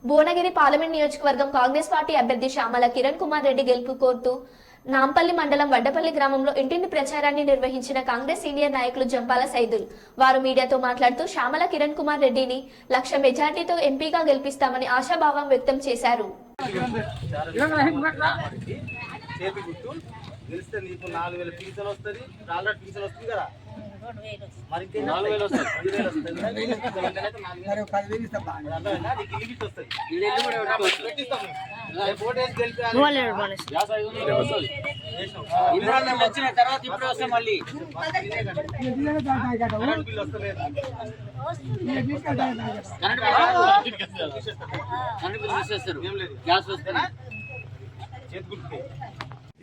Bhuvanagiri parliament నియోజకవర్గం Congress party అభ్యర్థి శ్యామల కిరణ్ కుమార్ రెడ్డి గెలుపు కోరుతూ నాంపల్లి మండలం వడ్డపల్లి గ్రామంలో ఇంటింటి ప్రచారాన్ని నిర్వహించిన కాంగ్రెస్ సీనియర్ నాయకులు జంపాల సైదుల్. వారు మీడియాతో మాట్లాడుతూ శ్యామల కిరణ్ కుమార్ రెడ్డిని 1,00,000 మెజార్టీతో ఎంపీగా గెలిపిస్తామని ఆశాభావం వ్యక్తం చేశారు.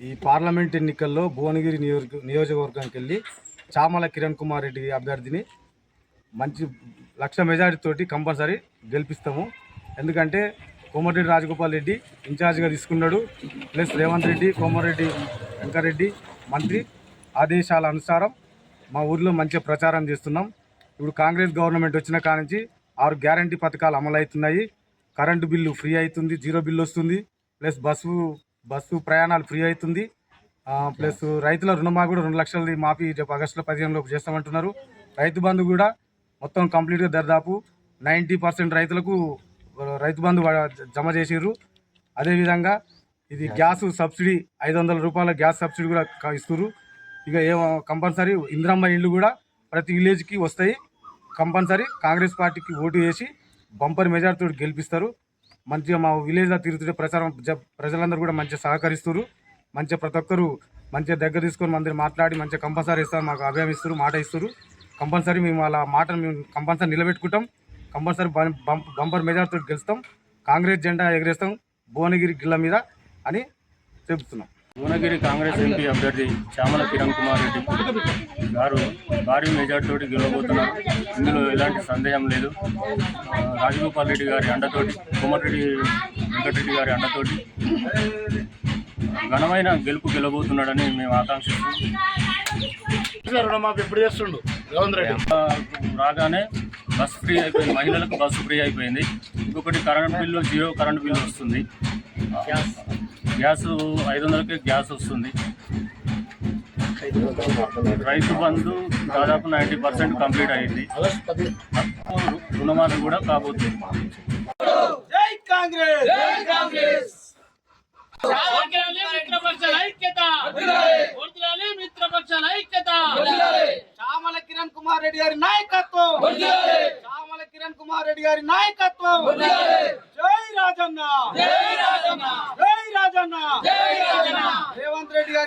ఈ పార్లమెంట్ ఎన్నికల్లో భువనగిరి నియోజకవర్గానికి వెళ్ళి చామల కిరణ్ కుమార్ రెడ్డి అభ్యర్థిని మంచి 1,00,000 మెజారిటీ తోటి కంపల్సరీ గెలిపిస్తాము. ఎందుకంటే కోమటిరెడ్డి రాజగోపాల్ రెడ్డి ఇన్ఛార్జ్గా తీసుకున్నాడు. ప్లస్ రేవంత్ రెడ్డి, కోమటిరెడ్డి వెంకరెడ్డి మంత్రి ఆదేశాల అనుసారం మా ఊర్లో మంచి ప్రచారం చేస్తున్నాం. ఇప్పుడు కాంగ్రెస్ గవర్నమెంట్ వచ్చిన కానించి 6 గ్యారంటీ పథకాలు అమలవుతున్నాయి. కరెంటు బిల్లు ఫ్రీ అవుతుంది, 0 బిల్లు వస్తుంది. ప్లస్ బస్సు ప్రయాణాలు ఫ్రీ అవుతుంది. ప్లస్ రైతుల రుణమాఫీ కూడా 2 లక్షలది మాఫీ ఆగస్టులో 15 చేస్తామంటున్నారు. రైతు బంధు కూడా మొత్తం కంప్లీట్గా దాదాపు 90% రైతులకు రైతు బంధు జమ చేసిర్రు. అదేవిధంగా ఇది గ్యాస్ సబ్సిడీ 500 రూపాయల గ్యాస్ సబ్సిడీ కూడా ఇస్తున్నారు. ఇక కంపల్సరీ ఇందిరమ్మ ఇళ్ళు కూడా ప్రతి విలేజ్కి వస్తాయి. కంపల్సరీ కాంగ్రెస్ పార్టీకి ఓటు వేసి బంపర్ మెజార్టీతో గెలిపిస్తారు. మంచిగా మా విలేజ్లో తిరుగుతుంటే ప్రచారం ప్రజలందరూ కూడా మంచిగా సహకరిస్తారు. మంచిగా ప్రతి ఒక్కరు మంచిగా దగ్గర తీసుకొని మందిని మాట్లాడి మంచిగా కంపల్సరీ ఇస్తారు, మాకు అభయం ఇస్తారు, మాట ఇస్తారు. కంపల్సరీ మేము వాళ్ళ మాటను మేము కంపల్సరీ నిలబెట్టుకుంటాం. కంపల్సరీ బంపర్ మెజార్టీతో గెలుస్తాం. కాంగ్రెస్ జెండా ఎగరేస్తాం భువనగిరి గిల్ల మీద అని చెబుతున్నాం. భువనగిరి కాంగ్రెస్ ఎంపీ అభ్యర్థి చామల కిరణ్ కుమార్ రెడ్డి గారు భారీ మెజార్టీతోటి గెలవబోతున్నారు. ఇందులో ఎలాంటి సందేహం లేదు. రాజగోపాల్ రెడ్డి గారి అండతోటి, కోమటిరెడ్డి వెంకటరెడ్డి గారి అండతోటి ఘనమైన గెలుపు గెలవబోతున్నాడని మేము ఆకాంక్షిస్తున్నాం. రుణమాఫీ ఎప్పుడు చేస్తుండు రేవంత్ రెడ్డి రాగానే బస్సు ఫ్రీ అయిపోయింది, మహిళలకు బస్సు ఫ్రీ అయిపోయింది. ఇంకొకటి కరెంట్ బిల్లు 0 కరెంట్ బిల్లు వస్తుంది. గ్యాస్ 500కే గ్యాస్ వస్తుంది. రైతు బంధు దాదాపు 90% కంప్లీట్ అయింది. రుణమాఫీ కూడా కాబోతుంది. జై కాంగ్రెస్, జై కాంగ్రెస్. చామల కిరణ్ కుమార్ రెడ్డి గారి నాయకత్వం, చామల కిరణ్ కుమార్ రెడ్డి గారి నాయకత్వం. జై రాజన్న, జై రాజన్న, జై రాజన్న, జై రాజన్న. రేవంత్ రెడ్డి గారి